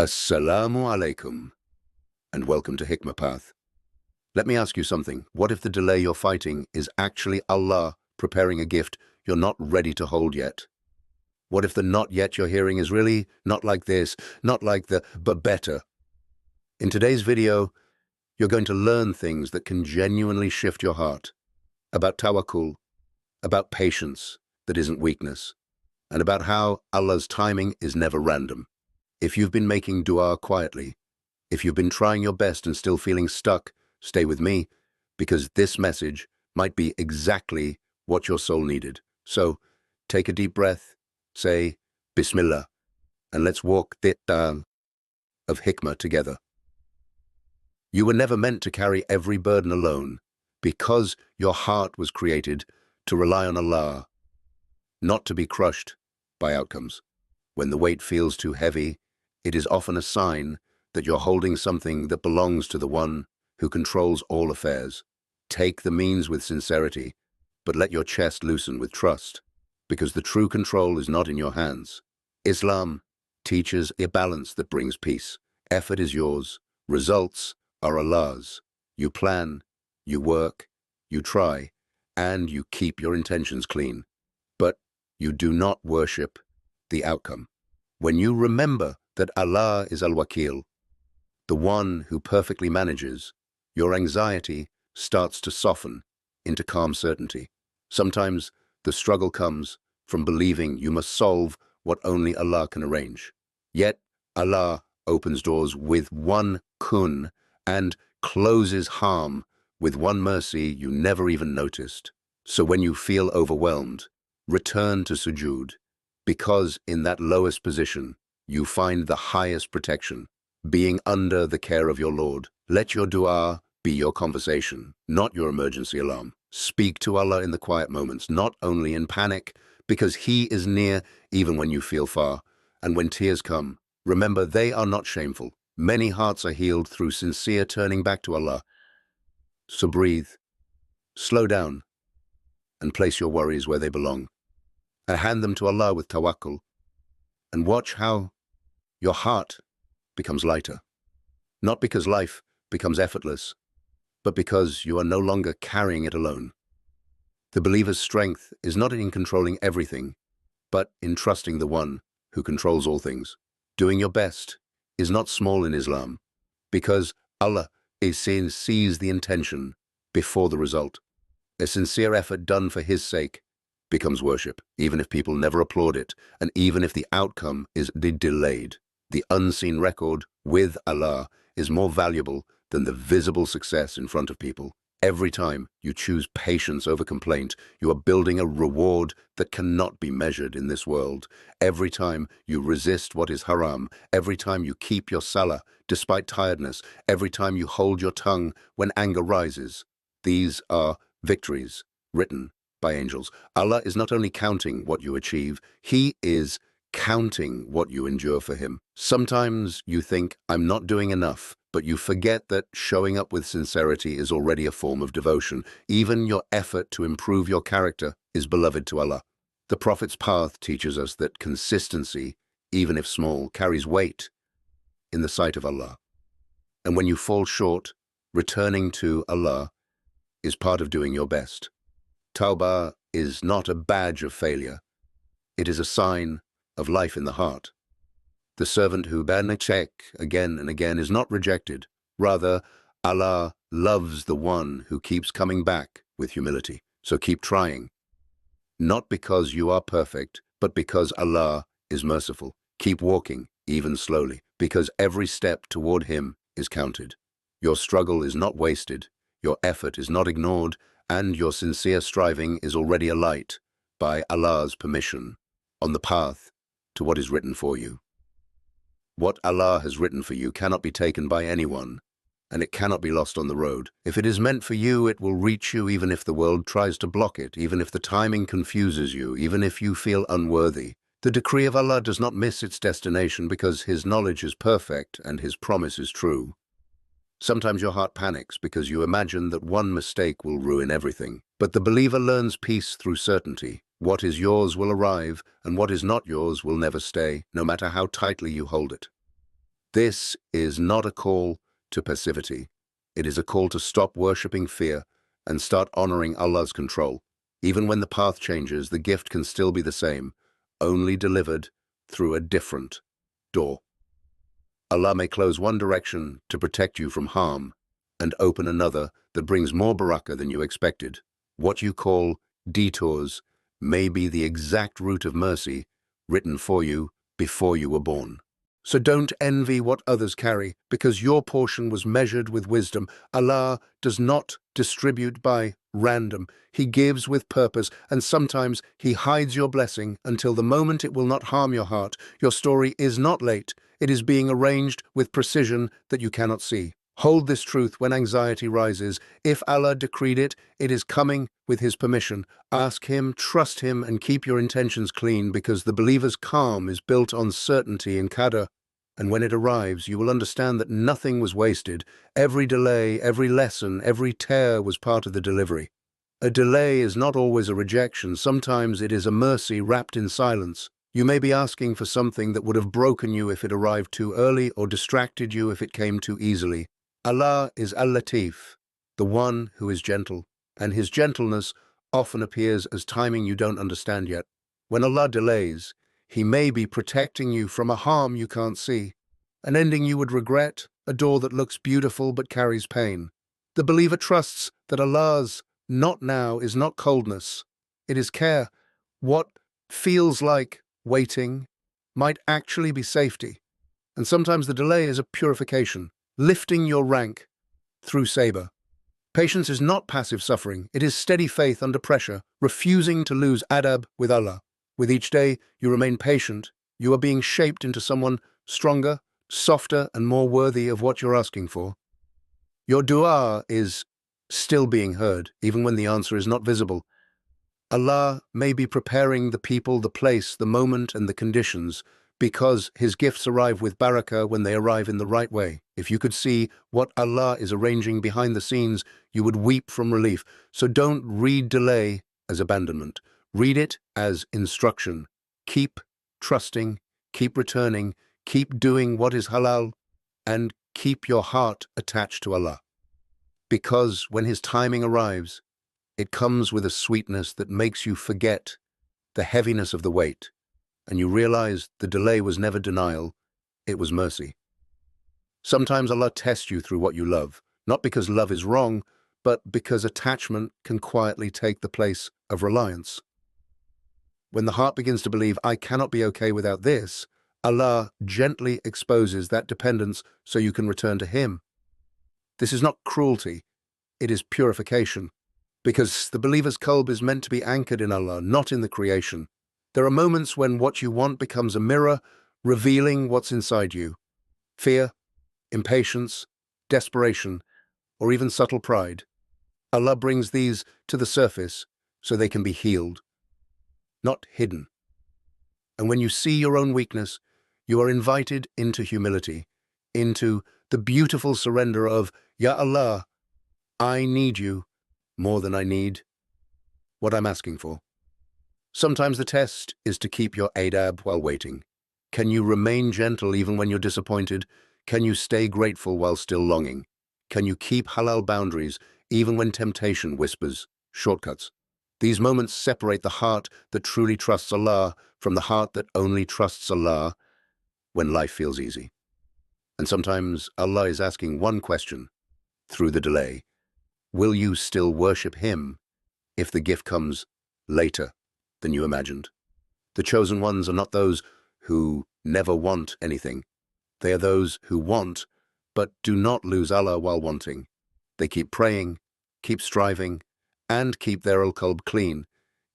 Assalamu alaikum, and welcome to Hikmah Path. Let me ask you something. What if the delay you're fighting is actually Allah preparing a gift you're not ready to hold yet? What if the not yet you're hearing is really not like this, not like the, but better? In today's video, you're going to learn things that can genuinely shift your heart, about tawakkul, about patience that isn't weakness, and about how Allah's timing is never random. If you've been making dua quietly, if you've been trying your best and still feeling stuck, stay with me, because this message might be exactly what your soul needed. So, take a deep breath, say Bismillah, and let's walk the path of hikmah together. You were never meant to carry every burden alone, because your heart was created to rely on Allah, not to be crushed by outcomes. When the weight feels too heavy, it is often a sign that you're holding something that belongs to the one who controls all affairs. Take the means with sincerity, but let your chest loosen with trust, because the true control is not in your hands. Islam teaches a balance that brings peace. Effort is yours, results are Allah's. You plan, you work, you try, and you keep your intentions clean. But you do not worship the outcome. When you remember that Allah is Al-Wakil, the one who perfectly manages, your anxiety starts to soften into calm certainty. Sometimes the struggle comes from believing you must solve what only Allah can arrange. Yet Allah opens doors with one kun and closes harm with one mercy you never even noticed. So when you feel overwhelmed, return to sujood, because in that lowest position, you find the highest protection, being under the care of your Lord. Let your dua be your conversation, not your emergency alarm. Speak to Allah in the quiet moments, not only in panic, because He is near even when you feel far. And when tears come, remember they are not shameful. Many hearts are healed through sincere turning back to Allah. So breathe, slow down, and place your worries where they belong. And hand them to Allah with tawakkul, and watch how your heart becomes lighter. Not because life becomes effortless, but because you are no longer carrying it alone. The believer's strength is not in controlling everything, but in trusting the one who controls all things. Doing your best is not small in Islam, because Allah sees the intention before the result. A sincere effort done for His sake becomes worship, even if people never applaud it, and even if the outcome is delayed. The unseen record with Allah is more valuable than the visible success in front of people. Every time you choose patience over complaint, you are building a reward that cannot be measured in this world. Every time you resist what is haram, every time you keep your salah despite tiredness, every time you hold your tongue when anger rises, these are victories written by angels. Allah is not only counting what you achieve, He is counting what you endure for Him. Sometimes you think, I'm not doing enough, but you forget that showing up with sincerity is already a form of devotion. Even your effort to improve your character is beloved to Allah. The Prophet's path teaches us that consistency, even if small, carries weight in the sight of Allah. And when you fall short, returning to Allah is part of doing your best. Tawbah is not a badge of failure. It is a sign of life in the heart. The servant who check again and again is not rejected. Rather, Allah loves the one who keeps coming back with humility. So keep trying. Not because you are perfect, but because Allah is merciful. Keep walking, even slowly, because every step toward Him is counted. Your struggle is not wasted. Your effort is not ignored, and your sincere striving is already a light, by Allah's permission, on the path to what is written for you. What Allah has written for you cannot be taken by anyone, and it cannot be lost on the road. If it is meant for you, it will reach you even if the world tries to block it, even if the timing confuses you, even if you feel unworthy. The decree of Allah does not miss its destination because His knowledge is perfect and His promise is true. Sometimes your heart panics because you imagine that one mistake will ruin everything. But the believer learns peace through certainty. What is yours will arrive, and what is not yours will never stay, no matter how tightly you hold it. This is not a call to passivity. It is a call to stop worshipping fear and start honoring Allah's control. Even when the path changes, the gift can still be the same, only delivered through a different door. Allah may close one direction to protect you from harm and open another that brings more barakah than you expected. What you call detours may be the exact route of mercy written for you before you were born. So don't envy what others carry, because your portion was measured with wisdom. Allah does not distribute by random. He gives with purpose, and sometimes He hides your blessing until the moment it will not harm your heart. Your story is not late. It is being arranged with precision that you cannot see. Hold this truth when anxiety rises. If Allah decreed it, it is coming with His permission. Ask Him, trust Him, and keep your intentions clean, because the believer's calm is built on certainty and qadr. And when it arrives, you will understand that nothing was wasted. Every delay, every lesson, every tear was part of the delivery. A delay is not always a rejection. Sometimes it is a mercy wrapped in silence. You may be asking for something that would have broken you if it arrived too early or distracted you if it came too easily. Allah is Al-Latif, the one who is gentle, and His gentleness often appears as timing you don't understand yet. When Allah delays, He may be protecting you from a harm you can't see, an ending you would regret, a door that looks beautiful but carries pain. The believer trusts that Allah's not now is not coldness, it is care. What feels like waiting might actually be safety, and sometimes the delay is a purification, lifting your rank through sabr. Patience is not passive suffering, it is steady faith under pressure, refusing to lose adab with Allah. With each day you remain patient, you are being shaped into someone stronger, softer, and more worthy of what you're asking for. Your dua is still being heard, even when the answer is not visible. Allah may be preparing the people, the place, the moment, and the conditions, because His gifts arrive with barakah when they arrive in the right way. If you could see what Allah is arranging behind the scenes, you would weep from relief. So don't read delay as abandonment. Read it as instruction. Keep trusting, keep returning, keep doing what is halal, and keep your heart attached to Allah. Because when His timing arrives, it comes with a sweetness that makes you forget the heaviness of the weight, and you realize the delay was never denial, it was mercy. Sometimes Allah tests you through what you love, not because love is wrong, but because attachment can quietly take the place of reliance. When the heart begins to believe, I cannot be okay without this, Allah gently exposes that dependence so you can return to Him. This is not cruelty, it is purification, because the believer's qalb is meant to be anchored in Allah, not in the creation. There are moments when what you want becomes a mirror, revealing what's inside you. Fear, impatience, desperation, or even subtle pride. Allah brings these to the surface so they can be healed, not hidden. And when you see your own weakness, you are invited into humility, into the beautiful surrender of, Ya Allah, I need you more than I need what I'm asking for. Sometimes the test is to keep your adab while waiting. Can you remain gentle even when you're disappointed? Can you stay grateful while still longing? Can you keep halal boundaries even when temptation whispers shortcuts? These moments separate the heart that truly trusts Allah from the heart that only trusts Allah when life feels easy. And sometimes Allah is asking one question through the delay. Will you still worship Him if the gift comes later than you imagined? The chosen ones are not those who never want anything. They are those who want, but do not lose Allah while wanting. They keep praying, keep striving, and keep their qalb clean,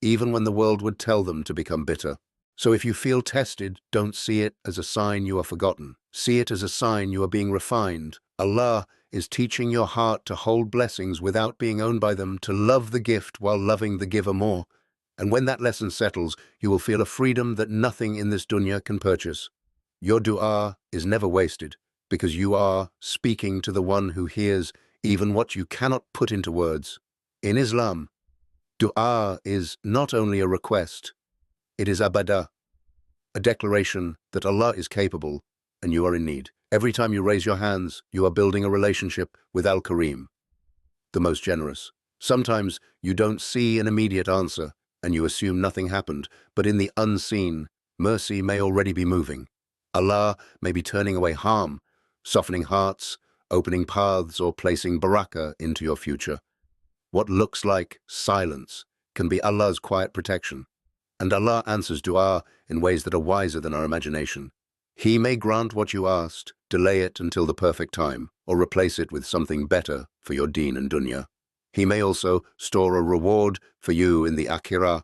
even when the world would tell them to become bitter. So if you feel tested, don't see it as a sign you are forgotten. See it as a sign you are being refined. Allah is teaching your heart to hold blessings without being owned by them, to love the gift while loving the giver more. And when that lesson settles, you will feel a freedom that nothing in this dunya can purchase. Your dua is never wasted, because you are speaking to the one who hears even what you cannot put into words. In Islam, dua is not only a request, it is abadah, a declaration that Allah is capable and you are in need. Every time you raise your hands, you are building a relationship with Al-Karim, the most generous. Sometimes you don't see an immediate answer and you assume nothing happened, but in the unseen, mercy may already be moving. Allah may be turning away harm, softening hearts, opening paths, or placing barakah into your future. What looks like silence can be Allah's quiet protection. And Allah answers dua in ways that are wiser than our imagination. He may grant what you asked, delay it until the perfect time, or replace it with something better for your deen and dunya. He may also store a reward for you in the akhirah,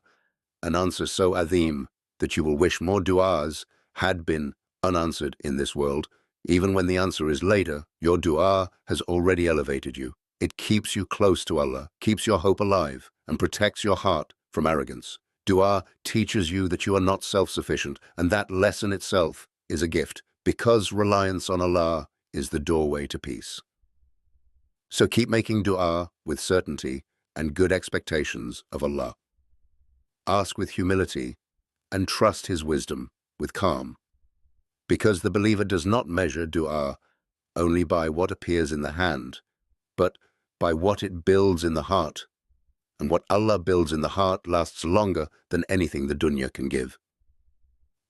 an answer so azim that you will wish more du'as had been unanswered in this world. Even when the answer is later, your du'a has already elevated you. It keeps you close to Allah, keeps your hope alive, and protects your heart from arrogance. Du'a teaches you that you are not self-sufficient, and that lesson itself is a gift, because reliance on Allah is the doorway to peace. So keep making du'a with certainty and good expectations of Allah. Ask with humility and trust His wisdom with calm, because the believer does not measure du'a only by what appears in the hand, but by what it builds in the heart. And what Allah builds in the heart lasts longer than anything the dunya can give.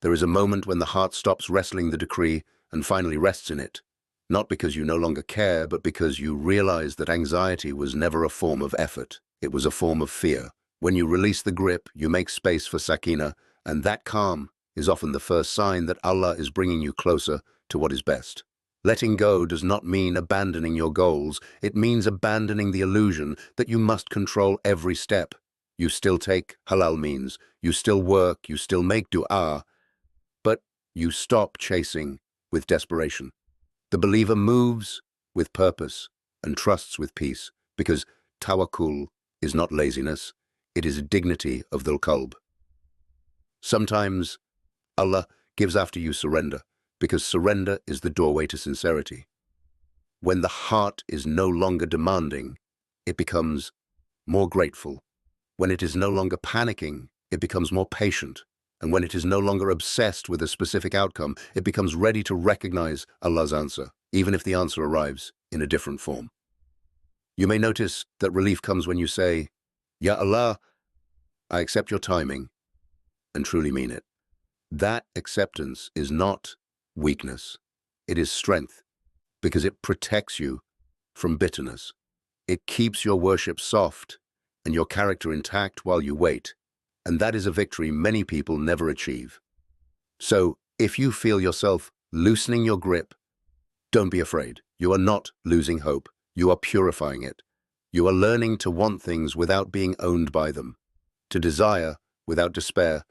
There is a moment when the heart stops wrestling the decree and finally rests in it, not because you no longer care, but because you realize that anxiety was never a form of effort. It was a form of fear. When you release the grip, you make space for sakina, and that calm is often the first sign that Allah is bringing you closer to what is best. Letting go does not mean abandoning your goals. It means abandoning the illusion that you must control every step. You still take halal means, you still work, you still make du'a, but you stop chasing with desperation. The believer moves with purpose and trusts with peace, because tawakkul is not laziness, it is a dignity of the qalb. Sometimes Allah gives after you surrender, because surrender is the doorway to sincerity. When the heart is no longer demanding, it becomes more grateful. When it is no longer panicking, it becomes more patient. And when it is no longer obsessed with a specific outcome, it becomes ready to recognize Allah's answer, even if the answer arrives in a different form. You may notice that relief comes when you say, Ya Allah, I accept your timing, and truly mean it. That acceptance is not weakness. It is strength, because it protects you from bitterness. It keeps your worship soft and your character intact while you wait, and that is a victory many people never achieve. So, if you feel yourself loosening your grip, don't be afraid. You are not losing hope. You are purifying it. You are learning to want things without being owned by them, to desire without despair,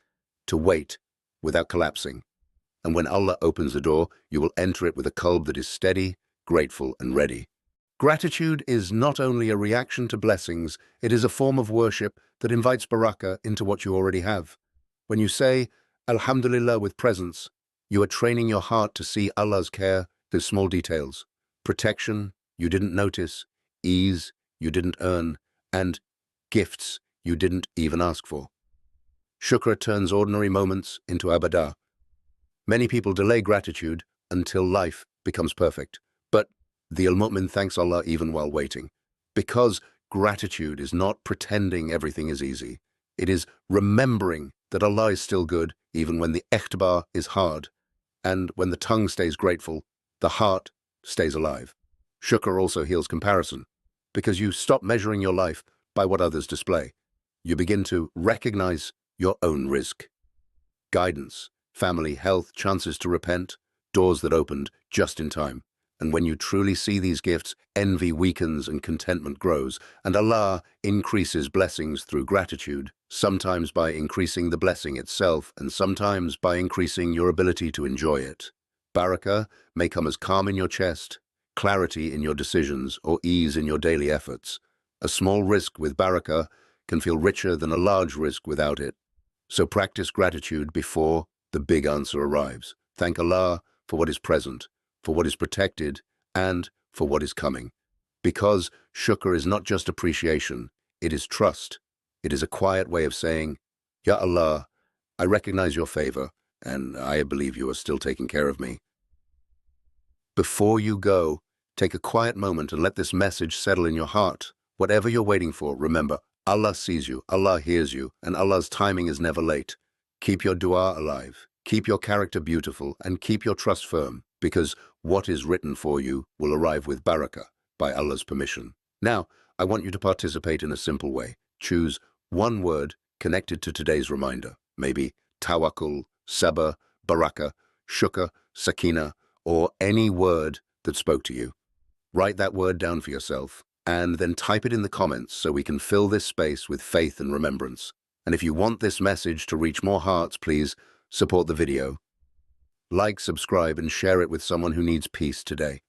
to wait without collapsing. And when Allah opens the door, you will enter it with a qalb that is steady, grateful, and ready. Gratitude is not only a reaction to blessings, it is a form of worship that invites barakah into what you already have. When you say, Alhamdulillah with presence, you are training your heart to see Allah's care through small details. Protection you didn't notice, ease you didn't earn, and gifts you didn't even ask for. Shukr turns ordinary moments into abadah. Many people delay gratitude until life becomes perfect, but the al-Mu'min thanks Allah even while waiting, because gratitude is not pretending everything is easy. It is remembering that Allah is still good even when the ikhtibar is hard, and when the tongue stays grateful, the heart stays alive. Shukr also heals comparison, because you stop measuring your life by what others display. You begin to recognize your own rizq, guidance, family, health, chances to repent, doors that opened just in time. And when you truly see these gifts, envy weakens and contentment grows, and Allah increases blessings through gratitude, sometimes by increasing the blessing itself, and sometimes by increasing your ability to enjoy it. Barakah may come as calm in your chest, clarity in your decisions, or ease in your daily efforts. A small rizq with barakah can feel richer than a large rizq without it. So practice gratitude before the big answer arrives. Thank Allah for what is present, for what is protected, and for what is coming. Because shukr is not just appreciation, it is trust. It is a quiet way of saying, Ya Allah, I recognize your favor, and I believe you are still taking care of me. Before you go, take a quiet moment and let this message settle in your heart. Whatever you're waiting for, remember, Allah sees you, Allah hears you, and Allah's timing is never late. Keep your dua alive, keep your character beautiful, and keep your trust firm, because what is written for you will arrive with barakah, by Allah's permission. Now, I want you to participate in a simple way. Choose one word connected to today's reminder. Maybe tawakkul, sabr, barakah, shukr, sakina, or any word that spoke to you. Write that word down for yourself, and then type it in the comments so we can fill this space with faith and remembrance. And if you want this message to reach more hearts, please support the video. Like, subscribe, and share it with someone who needs peace today.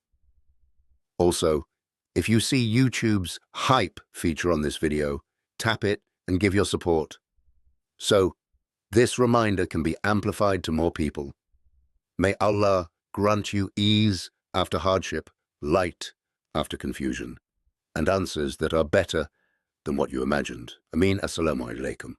Also, if you see YouTube's hype feature on this video, tap it and give your support. So, this reminder can be amplified to more people. May Allah grant you ease after hardship, light after confusion, and answers that are better than what you imagined. Ameen. Assalamu alaikum.